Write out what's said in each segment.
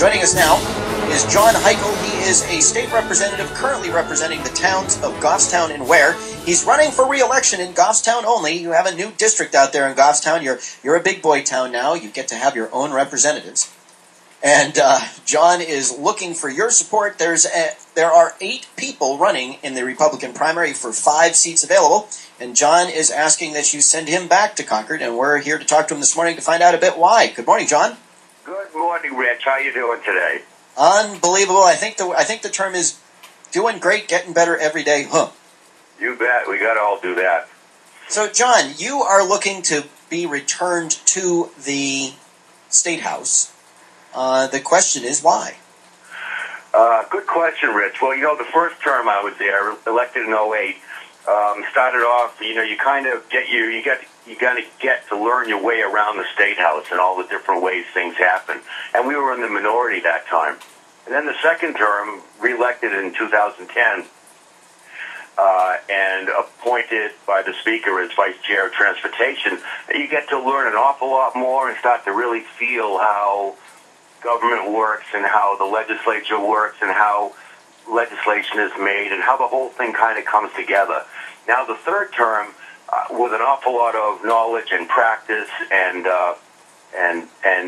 Joining us now is John Hikel. He is a state representative currently representing the towns of Goffstown and Ware. He's running for re-election in Goffstown only. You have a new district out there in Goffstown. You're a big boy town now. You get to have your own representatives. And John is looking for your support. There are 8 people running in the Republican primary for 5 seats available. And John is asking that you send him back to Concord. And we're here to talk to him this morning to find out a bit why. Good morning, John. Good morning, Rich. How you doing today? Unbelievable. I think the term is doing great, getting better every day. Huh. You bet. We got to all do that. So, John, you are looking to be returned to the State House. The question is why? Good question, Rich. Well, the first term I was there, elected in '08, started off. You kind of get to learn your way around the State House and all the different ways things happen. And we were in the minority that time. And then the second term, reelected in 2010, and appointed by the Speaker as Vice Chair of Transportation, you get to learn an awful lot more and start to really feel how government works and how the legislature works and how legislation is made and how the whole thing kind of comes together. Now, the third term, with an awful lot of knowledge and practice and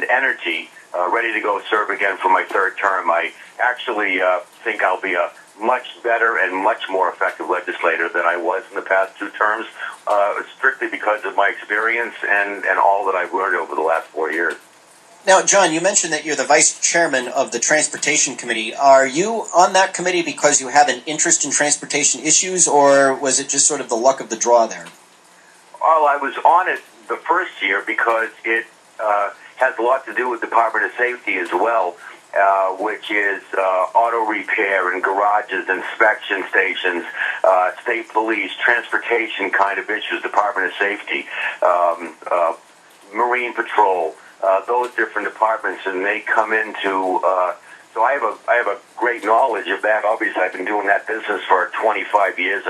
energy, ready to go serve again for my third term. I actually think I'll be a much better and much more effective legislator than I was in the past 2 terms, strictly because of my experience and all that I've learned over the last 4 years. Now, John, you mentioned that you're the vice chairman of the Transportation Committee. Are you on that committee because you have an interest in transportation issues, or was it just sort of the luck of the draw there? Well, I was on it the first year because it has a lot to do with Department of Safety as well, which is auto repair and garages, inspection stations, state police, transportation kind of issues, Department of Safety, Marine Patrol, those different departments, and they come into. So I have a great knowledge of that. Obviously, I've been doing that business for 25 years,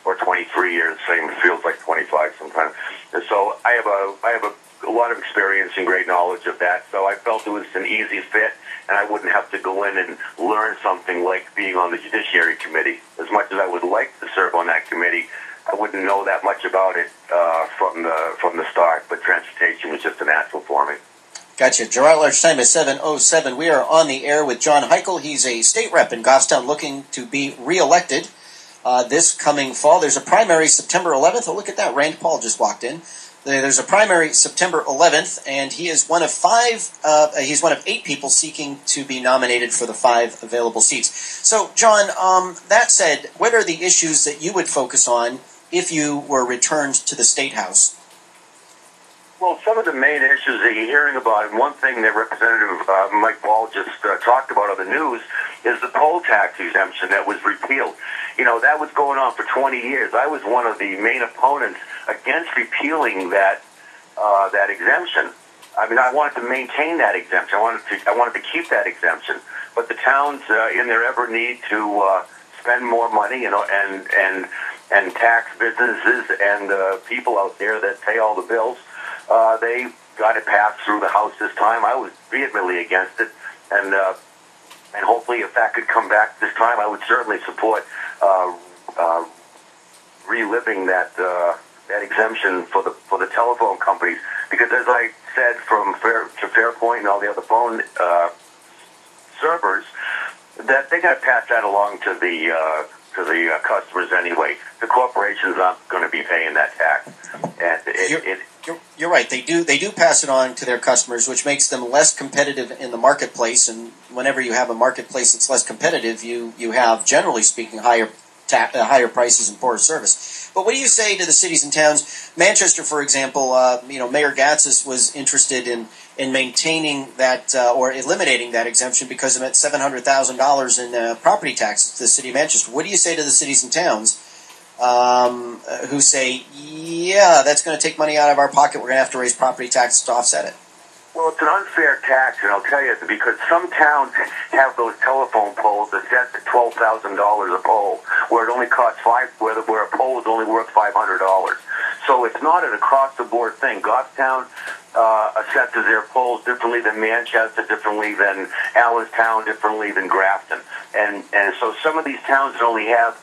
or 23 years. Same feels like 25 sometimes. And so I have a lot of experience and great knowledge of that. So I felt it was an easy fit, and I wouldn't have to go in and learn something like being on the Judiciary Committee. As much as I would like to serve on that committee, I wouldn't know that much about it from the start. But transportation was just a natural for me. Gotcha. Girard, large time is 7:07. We are on the air with John Hikel. He's a state rep in Goffstown looking to be re-elected this coming fall. There's a primary September 11th. Oh, look at that. Rand Paul just walked in. There's a primary September 11th, and he is one of 8 people seeking to be nominated for the 5 available seats. So, John, that said, what are the issues that you would focus on if you were returned to the State House? Well, some of the main issues that you're hearing about, and one thing that Representative Mike Ball just talked about on the news, is the poll tax exemption that was repealed. That was going on for 20 years. I was one of the main opponents against repealing that exemption. I mean, I wanted to maintain that exemption. I wanted to keep that exemption. But the towns, in their ever need to spend more money, and tax businesses and people out there that pay all the bills, they got it passed through the House this time. I was vehemently against it, and hopefully, if that could come back this time, I would certainly support reliving that exemption for the telephone companies. Because as I said, from Fairpoint and all the other phone servers, that they got to pass that along to the customers anyway. The corporations aren't going to be paying that tax, and You're right. They do pass it on to their customers, which makes them less competitive in the marketplace. And whenever you have a marketplace that's less competitive, you have, generally speaking, higher prices and poorer service. But what do you say to the cities and towns? Manchester, for example, Mayor Gatsis was interested in maintaining that or eliminating that exemption because it meant $700,000 in property taxes to the city of Manchester. What do you say to the cities and towns who say, yeah, that's going to take money out of our pocket, we're going to have to raise property taxes to offset it? Well, it's an unfair tax, and I'll tell you, because some towns have those telephone poles that set at $12,000 a pole, where it only costs where a pole is only worth $500. So it's not an across-the-board thing. Goffstown, assesses their polls differently than Manchester, differently than Allenstown, differently than Grafton. And so some of these towns that only have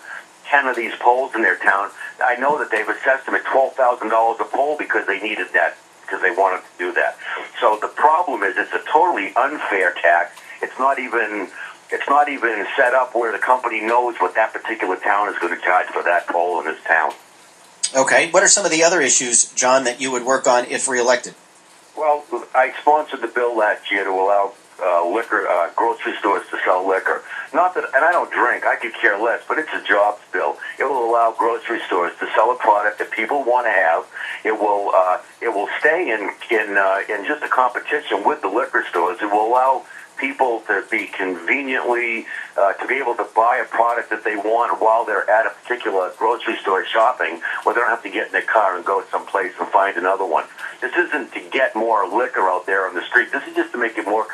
10 of these polls in their town, I know that they've assessed them at $12,000 a poll because they needed that, because they wanted to do that. So the problem is it's a totally unfair tax. It's not even set up where the company knows what that particular town is going to charge for that poll in this town. Okay. What are some of the other issues, John, that you would work on if reelected? Well, I sponsored the bill last year to allow grocery stores to sell liquor. Not that, and I don't drink, I could care less, but it's a jobs bill. It will allow grocery stores to sell a product that people want to have. It will stay in just a competition with the liquor stores. It will allow people to be conveniently, to be able to buy a product that they want while they're at a particular grocery store shopping, where they don't have to get in their car and go someplace and find another one. This isn't to get more liquor out there on the street. This is just to make it more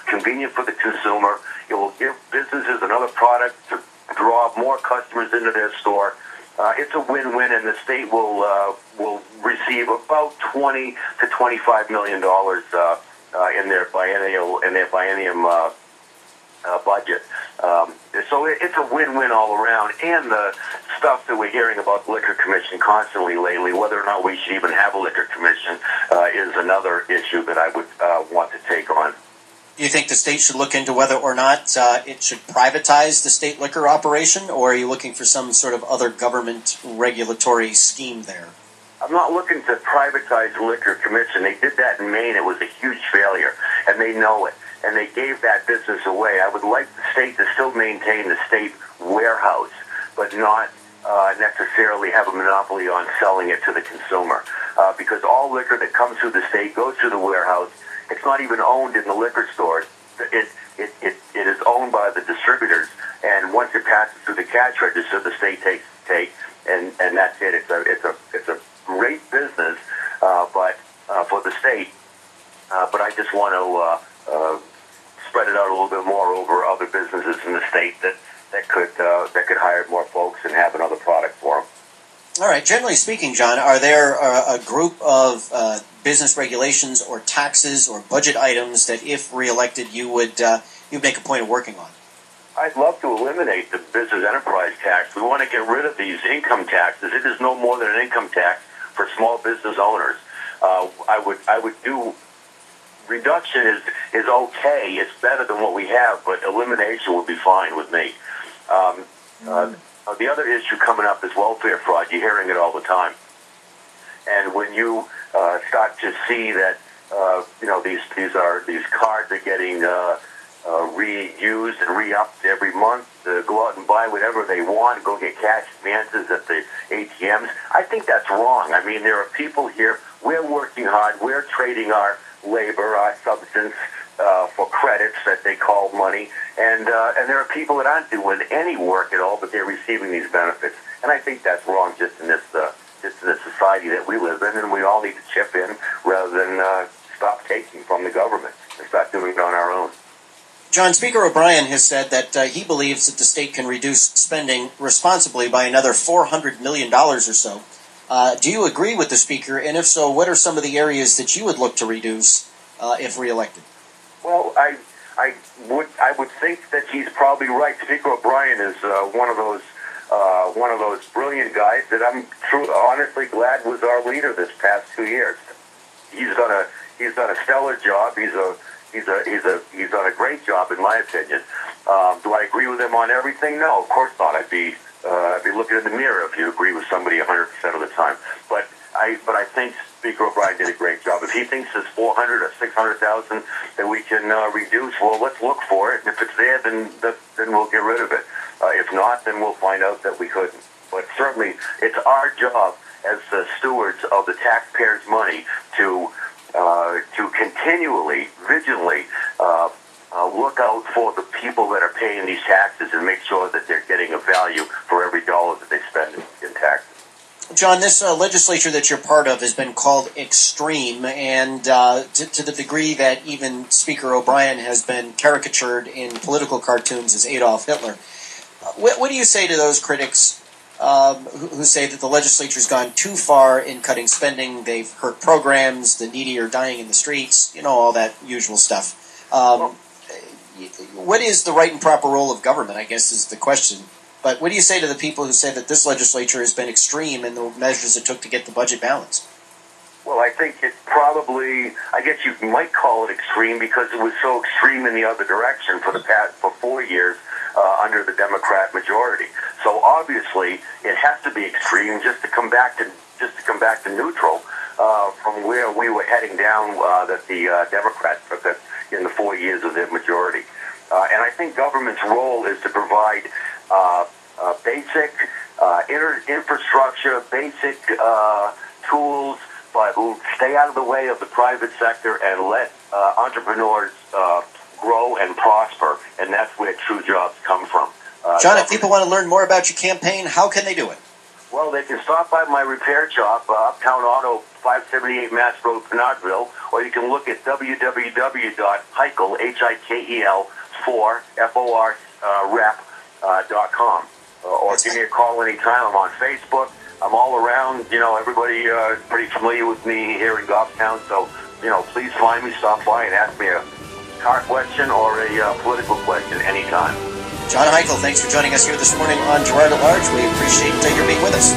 convenient for the consumer. It will give businesses another product to draw more customers into their store. It's a win-win, and the state will receive about $20 to $25 million in their biennium budget. So it's a win-win all around. And the stuff that we're hearing about the Liquor Commission constantly lately, whether or not we should even have a Liquor Commission, is another issue that I would want to take on. Do you think the state should look into whether or not it should privatize the state liquor operation, or are you looking for some sort of other government regulatory scheme there? I'm not looking to privatize the Liquor Commission. They did that in Maine. It was a huge failure, and they know it. And they gave that business away. I would like the state to still maintain the state warehouse, but not necessarily have a monopoly on selling it to the consumer. Because all liquor that comes through the state goes through the warehouse. It's not even owned in the liquor stores. It is owned by the distributors, and once it passes through the cash register, the state takes and that's it. It's a great business, but for the state. But I just want to spread it out a little bit more over other businesses in the state that could hire more folks and have another product for them. All right. Generally speaking, John, are there a group of business regulations or taxes or budget items that, if reelected, you'd make a point of working on? I'd love to eliminate the business enterprise tax. We want to get rid of these income taxes. It is no more than an income tax for small business owners. I would do reduction is okay. It's better than what we have, but elimination would be fine with me. The other issue coming up is welfare fraud. You're hearing it all the time. And when you start to see that these cards are getting reused and re-upped every month to go out and buy whatever they want, go get cash advances at the ATMs, I think that's wrong. I mean, there are people here, we're working hard, we're trading our labor, our substance for credits that they call money, and there are people that aren't doing any work at all, but they're receiving these benefits. And I think that's wrong just in this society that we live in, and we all need to chip in rather than stop taking from the government and start doing it on our own. John, Speaker O'Brien has said that he believes that the state can reduce spending responsibly by another $400 million or so. Do you agree with the Speaker? And if so, what are some of the areas that you would look to reduce if reelected? Well, I would think that he's probably right. Speaker O'Brien is one of those brilliant guys that I'm honestly glad was our leader this past 2 years. He's done a stellar job. He's done a great job, in my opinion. Do I agree with him on everything? No, of course not. I'd be looking in the mirror if you agree with somebody 100% of the time. But I think Speaker O'Brien did a great job. If he thinks there's 400 or 600,000 that we can reduce, well, let's look for it. And if it's there, then we'll get rid of it. If not, then we'll find out that we couldn't. But certainly, it's our job as the stewards of the taxpayers' money to continually, vigilantly look out for the people that are paying these taxes and make sure that they're getting a value for every dollar that they spend in taxes. John, this legislature that you're part of has been called extreme, and to the degree that even Speaker O'Brien has been caricatured in political cartoons as Adolf Hitler. What do you say to those critics who say that the legislature's gone too far in cutting spending. They've hurt programs. The needy are dying in the streets. You know, all that usual stuff. What is the right and proper role of government, I guess, is the question. But what do you say to the people who say that this legislature has been extreme in the measures it took to get the budget balanced? Well, I think it probably, I guess you might call it extreme because it was so extreme in the other direction for 4 years under the Democrat majority. So obviously, it has to be extreme just to come back to neutral from where we were heading down that the Democrats took us in the 4 years of their majority. And I think government's role is to provide basic infrastructure, basic tools, but stay out of the way of the private sector and let entrepreneurs grow and prosper, and that's where true jobs come from. John, if people want to learn more about your campaign, how can they do it? Well, they can stop by my repair shop, Uptown Auto, 578 Mass Road, Penardville, or you can look at www.hikel, Hikel, 4, FOR, rep.com. Or give me a call anytime. I'm on Facebook. I'm all around. You know, everybody is pretty familiar with me here in Goffstown. So, you know, please find me, stop by, and ask me a car question or a political question anytime. John Hikel, thanks for joining us here this morning on Girard at Large. We appreciate your being with us.